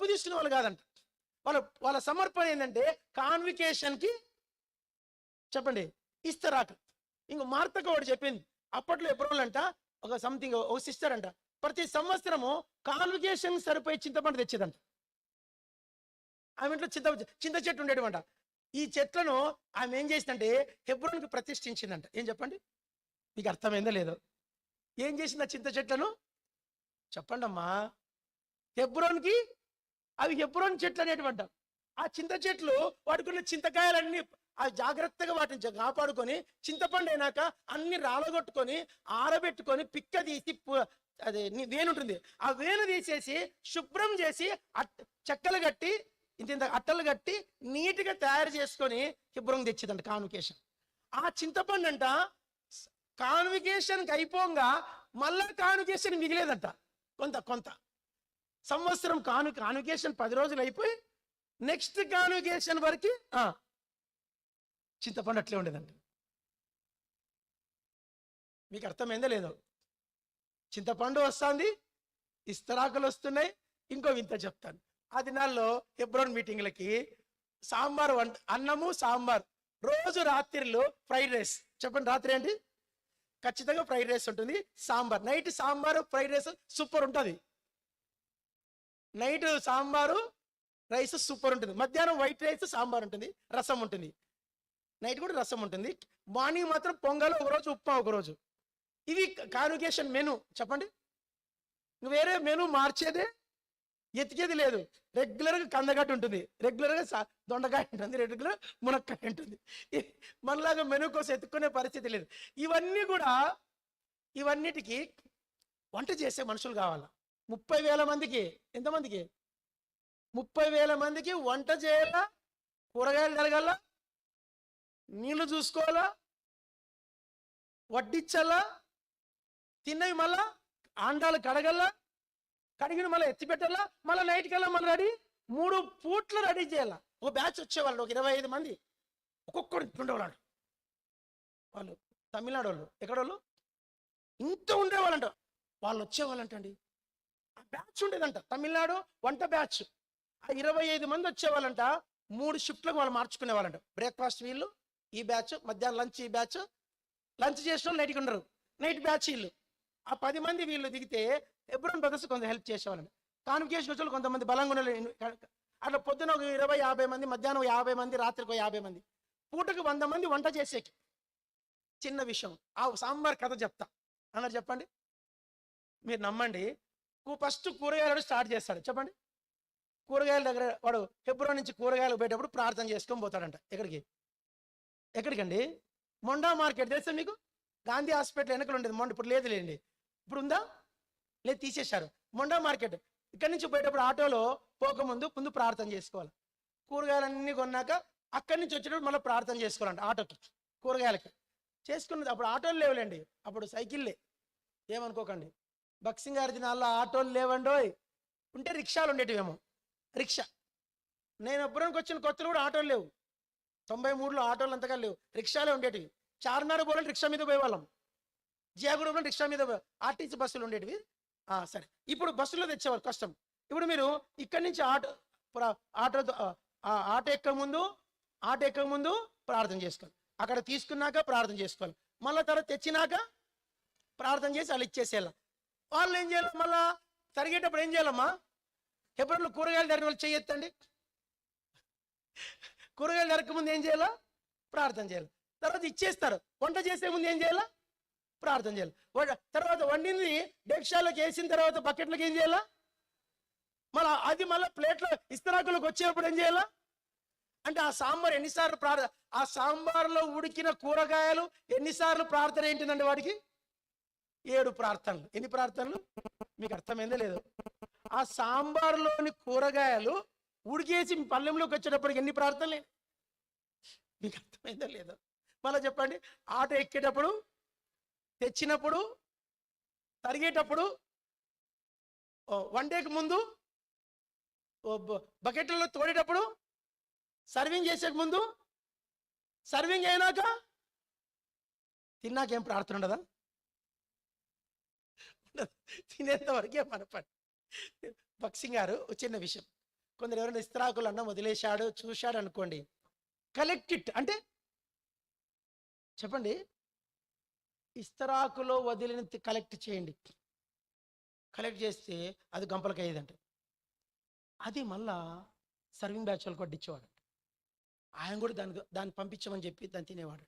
డబ్బు తీసుకునే వాళ్ళు కాదంట. వాళ్ళ సమర్పణ ఏంటంటే కాన్వికేషన్కి చెప్పండి ఇస్తరాకు. ఇంకో మార్తకు ఒకటి చెప్పింది, అప్పట్లో ఎప్పుడు అంట ఒక సంథింగ్ ఒక సిస్టర్ అంట ప్రతి సంవత్సరము కాన్వికేషన్ సరిపోయి చింతపండు తెచ్చేదంట. ఆమె ఇంట్లో చింత చెట్టు ఉండేటంట. ఈ చెట్లను ఆమె ఏం చేసిందంటే హెబ్రోన్కి ప్రతిష్ఠించిందంట. ఏం చెప్పండి, మీకు అర్థమైందో లేదో? ఏం చేసింది ఆ చింత చెట్లను చెప్పండి అమ్మా. హెబ్రోన్కి, అవి హెబ్రోన్ చెట్లు అనేటువంటి ఆ చింత చెట్లు వాటికున్న చింతకాయలన్నీ అవి జాగ్రత్తగా వాటిని కాపాడుకొని చింతపండు అయినాక అన్ని రాలగొట్టుకొని ఆరబెట్టుకొని పిక్క తీసి అదే వేను ఉంటుంది, ఆ వేను తీసేసి శుభ్రం చేసి చెక్కలు కట్టి ఇంత అట్టలు కట్టి నీట్గా తయారు చేసుకొని హెబ్రోన్ తెచ్చేదంట కాన్వికేషన్. ఆ చింతపండు అంట కాన్వికేషన్కి అయిపోగా మళ్ళా కాన్వికేషన్ మిగిలేదంట కొంత సంవత్సరం కాన్వికేషన్ 10 రోజులు అయిపోయి నెక్స్ట్ కాన్వికేషన్ వరకు చింతపండు అట్లే ఉండేదంట. మీకు అర్థమైందో లేదో? చింతపండు వస్తుంది, ఇస్తరాకులు వస్తున్నాయి. ఇంకో వింత చెప్తాను. ఆ దినాల్లో హెబ్రోన్ మీటింగ్లకి సాంబార్ అన్నము సాంబార్, రోజు రాత్రిలో ఫ్రైడ్ రైస్. చెప్పండి, రాత్రి ఏంటి? ఖచ్చితంగా ఫ్రైడ్ రైస్ ఉంటుంది, sambar. Night sambar fried rice super ఉంటుంది. నైట్ సాంబారు రైస్ సూపర్ ఉంటుంది. మధ్యాహ్నం వైట్ రైస్ సాంబార్ ఉంటుంది, రసం ఉంటుంది. నైట్ కూడా రసం ఉంటుంది. మార్నింగ్ మాత్రం పొంగల్ ఒకరోజు, ఉప్మా ఒకరోజు. ఇది కాన్వికేషన్ మెను. చెప్పండి, వేరే మెను మార్చేదే ఎతికేది లేదు. రెగ్యులర్గా కందగడ్డ ఉంటుంది, రెగ్యులర్గా దొండకాయ ఉంటుంది, రెగ్యులర్ మునక్కాయ ఉంటుంది. మనలాగా మెను కోసం ఎత్తుక్కునే పరిస్థితి లేదు. ఇవన్నిటికీ వంట చేసే మనుషులు కావాలా. 30,000 మందికి, ఎంతమందికి? 30,000 మందికి వంట చేయాలా, కూరగాయలు జరగాల, నీళ్లు చూసుకోవాలా, వడ్డించాలా, తిన్నవి మళ్ళా ఆండాలు కడగల్లా, కడిగిన మళ్ళీ ఎత్తి పెట్టాలా, మళ్ళీ నైట్ కల్లా మళ్ళీ రెడీ 3 పూట్లు రెడీ చేయాలా. ఒక బ్యాచ్ వచ్చేవాళ్ళు, ఒక 25 మంది ఒక్కొక్కడు ఉండేవాళ్ళు. వాళ్ళు తమిళనాడు వాళ్ళు, ఎక్కడోళ్ళు ఇంత ఉండేవాళ్ళంట. వాళ్ళు వచ్చేవాళ్ళంటండి. ఆ బ్యాచ్ ఉండేదంట, తమిళనాడు వంట బ్యాచ్. ఆ 25 మంది వచ్చేవాళ్ళంట. 3 షిఫ్ట్లకు వాళ్ళు మార్చుకునే వాళ్ళంట. బ్రేక్ఫాస్ట్ వీళ్ళు, ఈ బ్యాచ్, మధ్యాహ్నం లంచ్ ఈ బ్యాచ్, లంచ్ చేసిన వాళ్ళు నైట్కి ఉండరు, నైట్ బ్యాచ్ వీళ్ళు. ఆ 10 మంది వీళ్ళు దిగితే హెబ్రోన్ బ్రదర్స్ కొంత హెల్ప్ చేసేవాళ్ళండి. కాన్వికేషన్ వచ్చే కొంతమంది బలంగా ఉండాలి. అట్లా పొద్దున ఒక 20-50 మంది, మధ్యాహ్నం 50 మంది, రాత్రికి 50 మంది, పూటకు 100 మంది వంట చేసేకి. చిన్న విషయం, ఆ సాంబార్ కథ చెప్తా అన్నారు. చెప్పండి, మీరు నమ్మండి. ఫస్ట్ కూరగాయలు స్టార్ట్ చేస్తాడు. చెప్పండి, కూరగాయల దగ్గర వాడు హెబ్రోన్ నుంచి కూరగాయలు పోయేటప్పుడు ప్రార్థన చేసుకొని పోతాడంట. ఎక్కడికండి? మొండా మార్కెట్ తెలుసా మీకు? గాంధీ హాస్పిటల్ వెనకలు ఉండేది మొండ, ఇప్పుడు లేదు లేండి. ఇప్పుడు ఉందా? లేదు, తీసేశారు. మొండా మార్కెట్. ఇక్కడి నుంచి పోయేటప్పుడు ఆటోలో ముందు ప్రార్థన చేసుకోవాలి. కూరగాయలన్నీ కొన్నాక అక్కడి నుంచి వచ్చేటప్పుడు మళ్ళీ ప్రార్థన చేసుకోవాలంట. ఆటోకి, కూరగాయలకి చేసుకున్నది. అప్పుడు ఆటోలు లేవులేండి, అప్పుడు సైకిల్లే. ఏమనుకోకండి, బక్సింగ్ గారి దినాల్లో ఆటోలు లేవండోయ్. ఉంటే రిక్షాలు ఉండేటివేమో. రిక్షా, నేను ఎప్పుడానికి వచ్చిన కొత్తలు కూడా ఆటోలు లేవు. 93లో ఆటోలు అంతగా లేవు, రిక్షాలే ఉండేటివి. చార్మినార్ పోవాలంటే రిక్షా మీద పోయేవాళ్ళం, జియాగూడలో రిక్షా మీద, ఆర్టీసీ బస్సులు ఉండేటివి. సరే, ఇప్పుడు బస్సులో తెచ్చేవాళ్ళు కష్టం. ఇప్పుడు మీరు ఇక్కడి నుంచి ఆటో ఎక్క ముందు ప్రార్థన చేసుకోవాలి. అక్కడ తీసుకున్నాక ప్రార్థన చేసుకోవాలి. మళ్ళీ తర్వాత తెచ్చినాక ప్రార్థన చేసి వాళ్ళు ఇచ్చేసేయాలి. వాళ్ళు ఏం చేయాలి? మళ్ళా తరిగేటప్పుడు ఏం చేయాలమ్మా? హెబ్రోన్లో కూరగాయలు ధరని వాళ్ళు చేయొద్దండి. కూరగాయలు ధరక ముందు ఏం చేయాలా? ప్రార్థన చేయాలి. తర్వాత ఇచ్చేస్తారు. వంట చేసే ముందు ఏం చేయాలా? ప్రార్థన చేయాలి. తర్వాత వండింది డెక్షాలోకి వేసిన తర్వాత బకెట్లోకి ఏం చేయాలా? అది మళ్ళీ ప్లేట్లో ఇస్తరాకులకు వచ్చేటప్పుడు ఏం చేయాలా? అంటే ఆ సాంబార్ ఎన్నిసార్లు ఆ సాంబార్లో ఉడికిన కూరగాయలు ఎన్నిసార్లు ప్రార్థన ఏంటిదండి వాడికి? 7 ప్రార్థనలు. ఎన్ని ప్రార్థనలు? మీకు అర్థమైందో లేదో? ఆ సాంబార్లోని కూరగాయలు ఉడికేసి పల్లెంలోకి వచ్చేటప్పటికి ఎన్ని ప్రార్థనలే? మీకు అర్థమైందో లేదో? మళ్ళీ చెప్పండి. ఆటో ఎక్కేటప్పుడు, తెచ్చినప్పుడు, తరిగేటప్పుడు, వండేకి ముందు, బకెట్లలో తోడేటప్పుడు, సర్వింగ్ చేసే ముందు, సర్వింగ్ అయినాక, తిన్నాకేం ప్రార్థన ఉండదా? తినేంత వరకే మన పని. బక్సింగ్ గారు చిన్న విషయం, కొందరు ఎవరైనా ఇస్తరాకులు అన్నం వదిలేశాడు చూశాడు అనుకోండి, కలెక్ట్ ఇట్ అంటే చెప్పండి, ఇస్తరాకులో వదిలిన కలెక్ట్ చేయండి. కలెక్ట్ చేస్తే అది గంపలకి అయ్యేదంట. అది మళ్ళా సర్వింగ్ బ్యాచ్ వాళ్ళకి వడ్డించేవాడు. ఆయన కూడా దాన్ని పంపించమని చెప్పి దాన్ని తినేవాడు.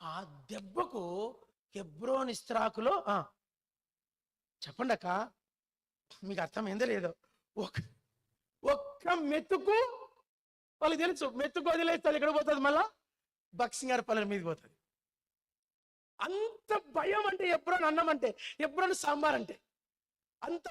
ఆ దెబ్బకు హెబ్రోన్ ఇస్తరాకులో చెప్పండి అక్క, మీకు అర్థమైందో లేదో, ఒక్క మెతుకు వాళ్ళకి తెలుసు, మెతుకు వదిలేస్తే ఎక్కడ పోతుంది, మళ్ళా బక్సింగార్ పల్లెల మీద పోతుంది. అంత భయం అంటే హెబ్రోన్ అన్నం అంటే, హెబ్రోన్ సాంబార్ అంటే అంత